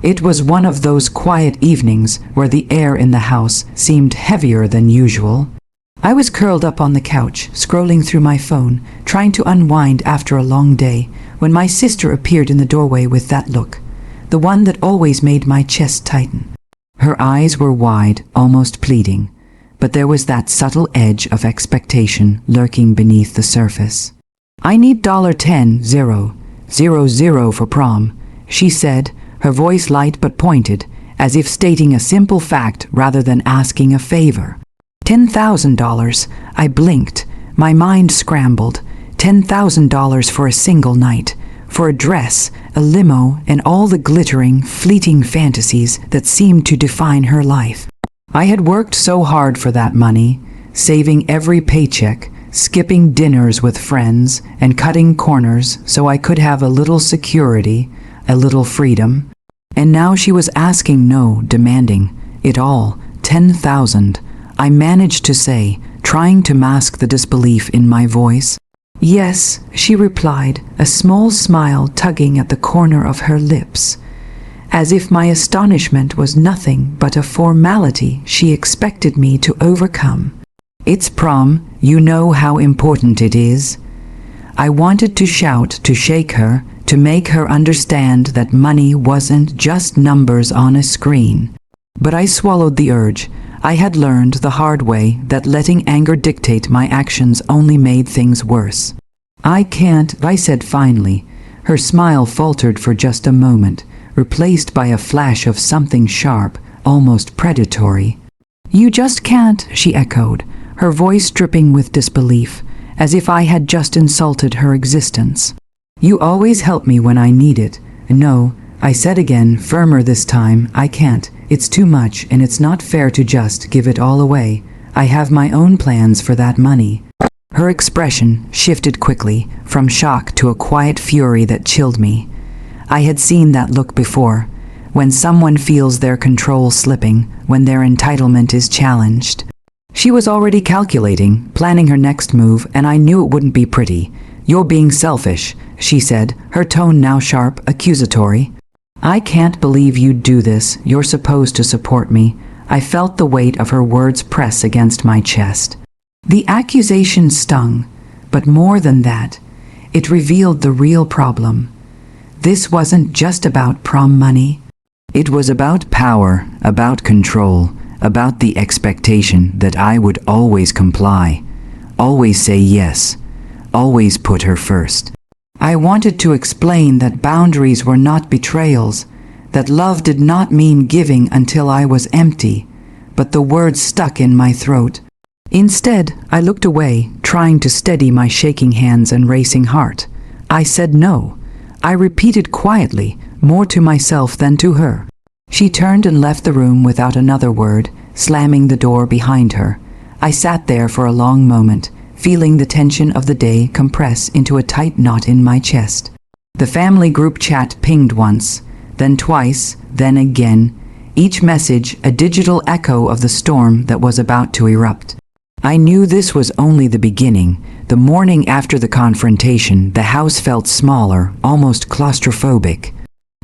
It was one of those quiet evenings where the air in the house seemed heavier than usual. I was curled up on the couch, scrolling through my phone, trying to unwind after a long day, when my sister appeared in the doorway with that look, the one that always made my chest tighten. Her eyes were wide, almost pleading, but there was that subtle edge of expectation lurking beneath the surface. "I need $10,000 for prom," she said, her voice light but pointed, as if stating a simple fact rather than asking a favor. $10,000. I blinked. My mind scrambled. $10,000 for a single night, for a dress, a limo, and all the glittering, fleeting fantasies that seemed to define her life. I had worked so hard for that money, saving every paycheck, skipping dinners with friends, and cutting corners so I could have a little security, a little freedom. And now she was asking no, demanding it all, 10,000. I managed to say, trying to mask the disbelief in my voice. "Yes," she replied, a small smile tugging at the corner of her lips, as if my astonishment was nothing but a formality she expected me to overcome. "It's prom, you know how important it is." I wanted to shout, to shake her, to make her understand that money wasn't just numbers on a screen. But I swallowed the urge. I had learned the hard way that letting anger dictate my actions only made things worse. "I can't," I said finally. Her smile faltered for just a moment, replaced by a flash of something sharp, almost predatory. "You just can't," she echoed, her voice dripping with disbelief, as if I had just insulted her existence. "You always help me when I need it." "No," I said again, firmer this time, "I can't. It's too much, and it's not fair to just give it all away. I have my own plans for that money." Her expression shifted quickly, from shock to a quiet fury that chilled me. I had seen that look before, when someone feels their control slipping, when their entitlement is challenged. She was already calculating, planning her next move, and I knew it wouldn't be pretty. "You're being selfish," she said, her tone now sharp, accusatory. "I can't believe you'd do this. You're supposed to support me." I felt the weight of her words press against my chest. The accusation stung, but more than that, it revealed the real problem. This wasn't just about prom money. It was about power, about control, about the expectation that I would always comply, always say yes, always put her first. I wanted to explain that boundaries were not betrayals, that love did not mean giving until I was empty, but the words stuck in my throat. Instead, I looked away, trying to steady my shaking hands and racing heart. I said no. I repeated quietly, more to myself than to her. She turned and left the room without another word, slamming the door behind her. I sat there for a long moment, feeling the tension of the day compress into a tight knot in my chest. The family group chat pinged once, then twice, then again, each message a digital echo of the storm that was about to erupt. I knew this was only the beginning. The morning after the confrontation, the house felt smaller, almost claustrophobic.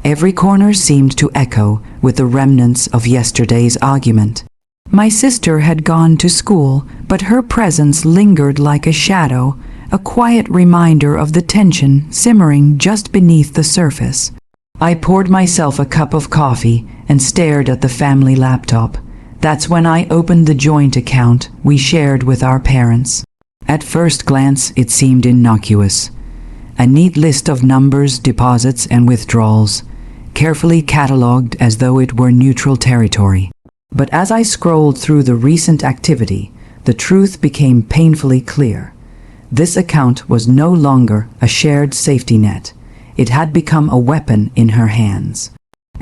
Every corner seemed to echo with the remnants of yesterday's argument. My sister had gone to school, but her presence lingered like a shadow, a quiet reminder of the tension simmering just beneath the surface. I poured myself a cup of coffee and stared at the family laptop. That's when I opened the joint account we shared with our parents. At first glance, it seemed innocuous. A neat list of numbers, deposits, and withdrawals, carefully catalogued as though it were neutral territory. But as I scrolled through the recent activity, the truth became painfully clear. This account was no longer a shared safety net. It had become a weapon in her hands.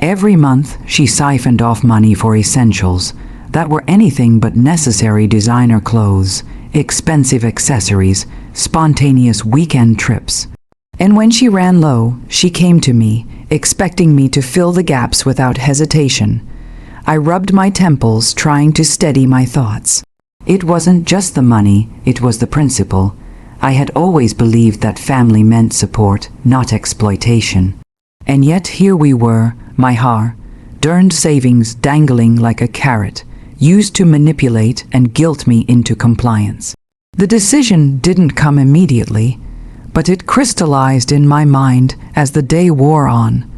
Every month, she siphoned off money for essentials that were anything but necessary: designer clothes, expensive accessories, spontaneous weekend trips. And when she ran low, she came to me, expecting me to fill the gaps without hesitation. I rubbed my temples, trying to steady my thoughts. It wasn't just the money, it was the principle. I had always believed that family meant support, not exploitation. And yet here we were, hard-earned savings dangling like a carrot, used to manipulate and guilt me into compliance. The decision didn't come immediately, but it crystallized in my mind as the day wore on.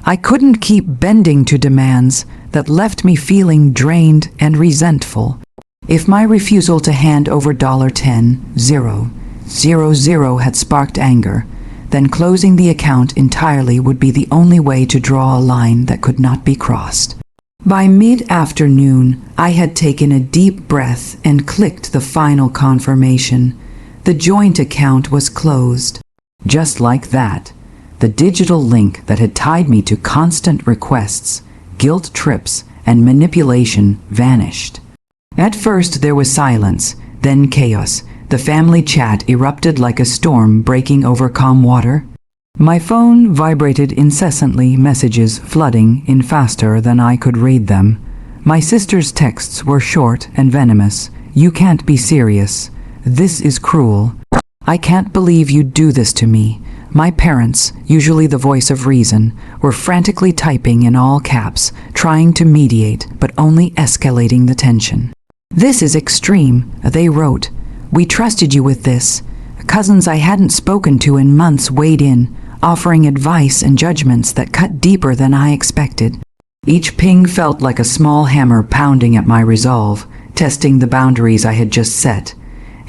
I couldn't keep bending to demands that left me feeling drained and resentful. If my refusal to hand over $10,000 had sparked anger, then closing the account entirely would be the only way to draw a line that could not be crossed. By mid-afternoon, I had taken a deep breath and clicked the final confirmation. The joint account was closed. Just like that, the digital link that had tied me to constant requests, guilt trips, and manipulation vanished. At first there was silence, then chaos. The family chat erupted like a storm breaking over calm water. My phone vibrated incessantly, messages flooding in faster than I could read them. My sister's texts were short and venomous. "You can't be serious. This is cruel. I can't believe you'd do this to me." My parents, usually the voice of reason, were frantically typing in all caps, trying to mediate, but only escalating the tension. "This is extreme," they wrote. "We trusted you with this." Cousins I hadn't spoken to in months weighed in, offering advice and judgments that cut deeper than I expected. Each ping felt like a small hammer pounding at my resolve, testing the boundaries I had just set.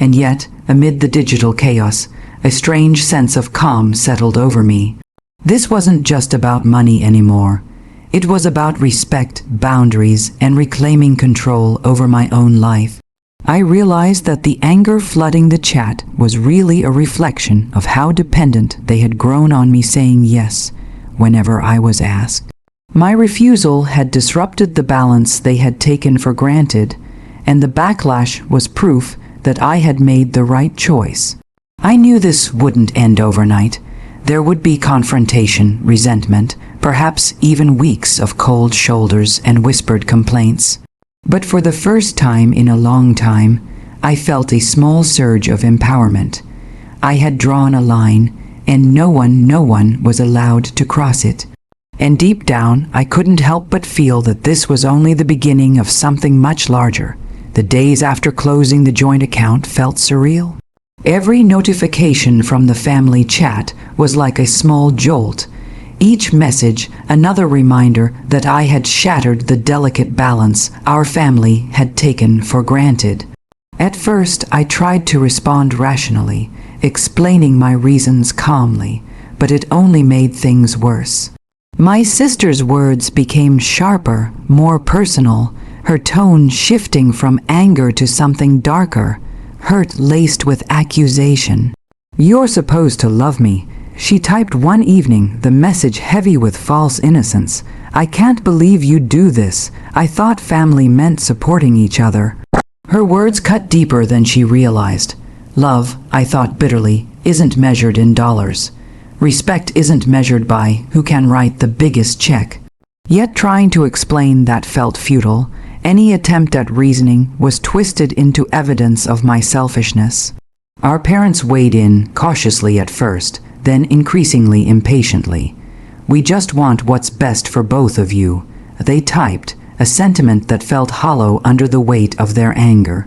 And yet, amid the digital chaos, a strange sense of calm settled over me. This wasn't just about money anymore. It was about respect, boundaries, and reclaiming control over my own life. I realized that the anger flooding the chat was really a reflection of how dependent they had grown on me saying yes whenever I was asked. My refusal had disrupted the balance they had taken for granted, and the backlash was proof that I had made the right choice. I knew this wouldn't end overnight. There would be confrontation, resentment, perhaps even weeks of cold shoulders and whispered complaints. But for the first time in a long time, I felt a small surge of empowerment. I had drawn a line, and no one was allowed to cross it. And deep down, I couldn't help but feel that this was only the beginning of something much larger. The days after closing the joint account felt surreal. Every notification from the family chat was like a small jolt. Each message, another reminder that I had shattered the delicate balance our family had taken for granted. At first, I tried to respond rationally, explaining my reasons calmly, but it only made things worse. My sister's words became sharper, more personal, her tone shifting from anger to something darker, hurt laced with accusation. "You're supposed to love me," she typed one evening, the message heavy with false innocence. "I can't believe you do this. I thought family meant supporting each other." Her words cut deeper than she realized. Love, I thought bitterly, isn't measured in dollars. Respect isn't measured by who can write the biggest check. Yet trying to explain that felt futile. Any attempt at reasoning was twisted into evidence of my selfishness. Our parents weighed in, cautiously at first, then increasingly impatiently. "We just want what's best for both of you," they typed, a sentiment that felt hollow under the weight of their anger.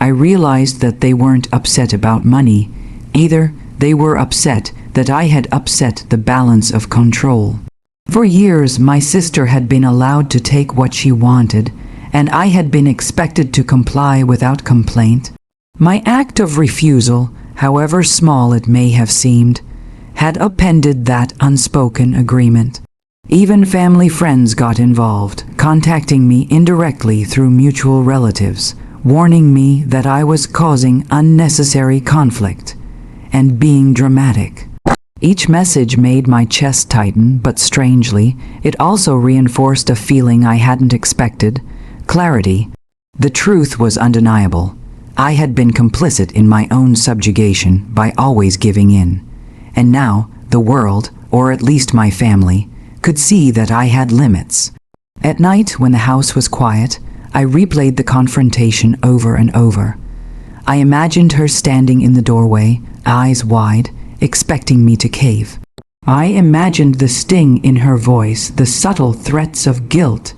I realized that they weren't upset about money. Either they were upset that I had upset the balance of control. For years, my sister had been allowed to take what she wanted, and I had been expected to comply without complaint. My act of refusal, however small it may have seemed, had upended that unspoken agreement. Even family friends got involved, contacting me indirectly through mutual relatives, warning me that I was causing unnecessary conflict and being dramatic. Each message made my chest tighten, but strangely, it also reinforced a feeling I hadn't expected: clarity. The truth was undeniable. I had been complicit in my own subjugation by always giving in. And now, the world, or at least my family, could see that I had limits. At night, when the house was quiet, I replayed the confrontation over and over. I imagined her standing in the doorway, eyes wide, expecting me to cave. I imagined the sting in her voice, the subtle threats of guilt.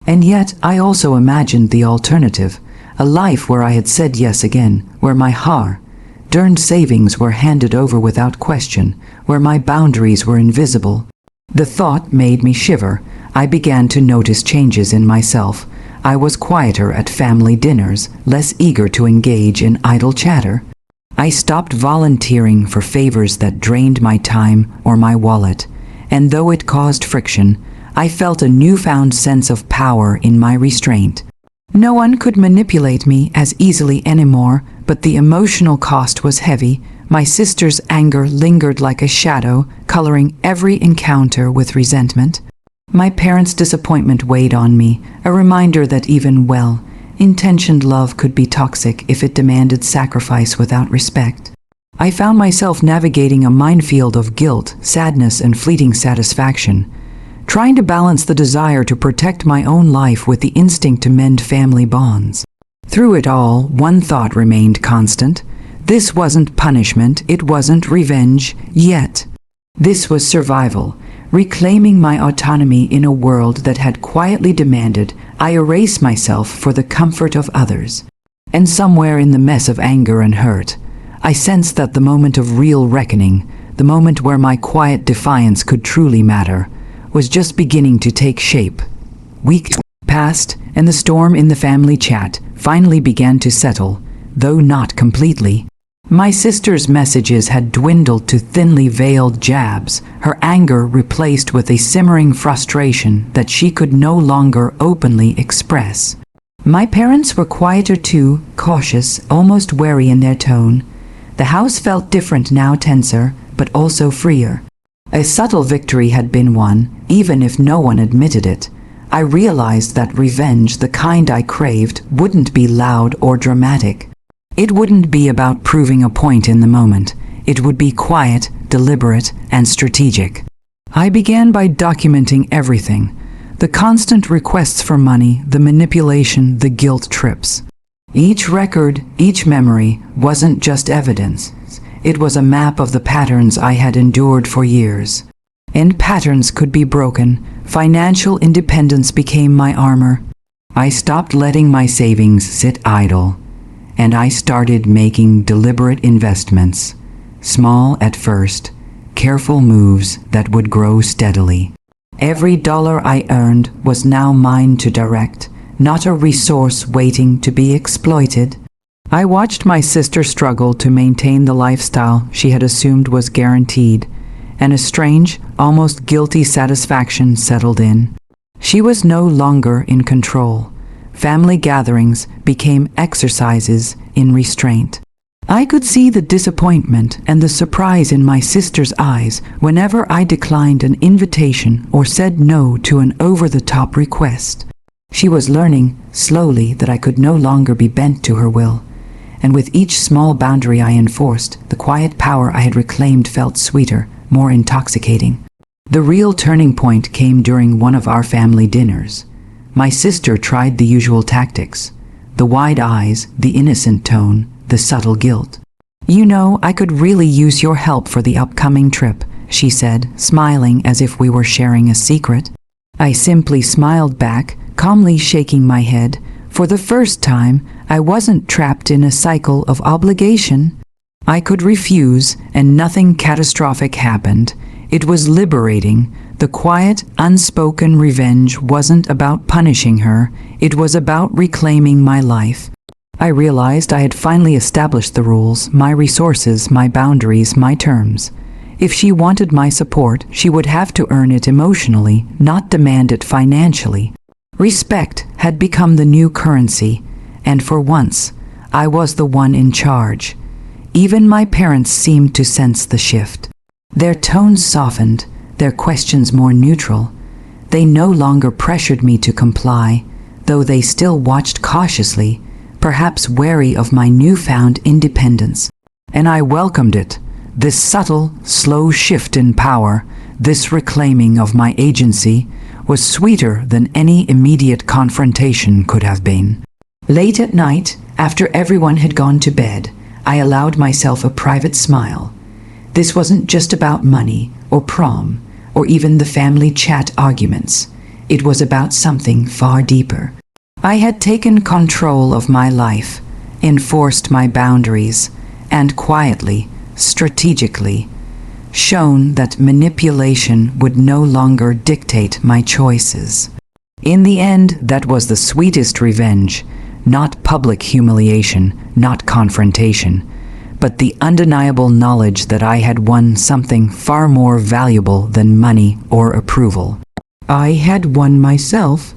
And yet I also imagined the alternative, a life where I had said yes again, where my hard-earned savings were handed over without question, where my boundaries were invisible. The thought made me shiver. I began to notice changes in myself. I was quieter at family dinners, less eager to engage in idle chatter. I stopped volunteering for favors that drained my time or my wallet, and though it caused friction, I felt a newfound sense of power in my restraint. No one could manipulate me as easily anymore, but the emotional cost was heavy. My sister's anger lingered like a shadow, coloring every encounter with resentment. My parents' disappointment weighed on me, a reminder that even well-intentioned love could be toxic if it demanded sacrifice without respect. I found myself navigating a minefield of guilt, sadness, and fleeting satisfaction, trying to balance the desire to protect my own life with the instinct to mend family bonds. Through it all, one thought remained constant. This wasn't punishment, it wasn't revenge, yet. This was survival, reclaiming my autonomy in a world that had quietly demanded I erase myself for the comfort of others. And somewhere in the mess of anger and hurt, I sensed that the moment of real reckoning, the moment where my quiet defiance could truly matter, was just beginning to take shape. Weeks passed, and the storm in the family chat finally began to settle, though not completely. My sister's messages had dwindled to thinly veiled jabs, her anger replaced with a simmering frustration that she could no longer openly express. My parents were quieter too, cautious, almost wary in their tone. The house felt different now, tenser, but also freer. A subtle victory had been won, even if no one admitted it. I realized that revenge, the kind I craved, wouldn't be loud or dramatic. It wouldn't be about proving a point in the moment. It would be quiet, deliberate, and strategic. I began by documenting everything. The constant requests for money, the manipulation, the guilt trips. Each record, each memory, wasn't just evidence. It was a map of the patterns I had endured for years. And patterns could be broken. Financial independence became my armor. I stopped letting my savings sit idle, and I started making deliberate investments, small at first, careful moves that would grow steadily. Every dollar I earned was now mine to direct, not a resource waiting to be exploited. I watched my sister struggle to maintain the lifestyle she had assumed was guaranteed, and a strange, almost guilty satisfaction settled in. She was no longer in control. Family gatherings became exercises in restraint. I could see the disappointment and the surprise in my sister's eyes whenever I declined an invitation or said no to an over-the-top request. She was learning, slowly, that I could no longer be bent to her will. And with each small boundary I enforced, the quiet power I had reclaimed felt sweeter, more intoxicating. The real turning point came during one of our family dinners. My sister tried the usual tactics. The wide eyes, the innocent tone, the subtle guilt. "You know, I could really use your help for the upcoming trip," she said, smiling as if we were sharing a secret. I simply smiled back, calmly shaking my head. For the first time, I wasn't trapped in a cycle of obligation. I could refuse, and nothing catastrophic happened. It was liberating. The quiet, unspoken revenge wasn't about punishing her. It was about reclaiming my life. I realized I had finally established the rules, my resources, my boundaries, my terms. If she wanted my support, she would have to earn it emotionally, not demand it financially. Respect had become the new currency, and for once, I was the one in charge. Even my parents seemed to sense the shift. Their tones softened, their questions more neutral. They no longer pressured me to comply, though they still watched cautiously, perhaps wary of my newfound independence. And I welcomed it, this subtle, slow shift in power, this reclaiming of my agency, was sweeter than any immediate confrontation could have been. Late at night, after everyone had gone to bed, I allowed myself a private smile. This wasn't just about money or prom, or even the family chat arguments. It was about something far deeper. I had taken control of my life, enforced my boundaries, and quietly, strategically, shown that manipulation would no longer dictate my choices. In the end, that was the sweetest revenge, not public humiliation, not confrontation, but the undeniable knowledge that I had won something far more valuable than money or approval. I had won myself,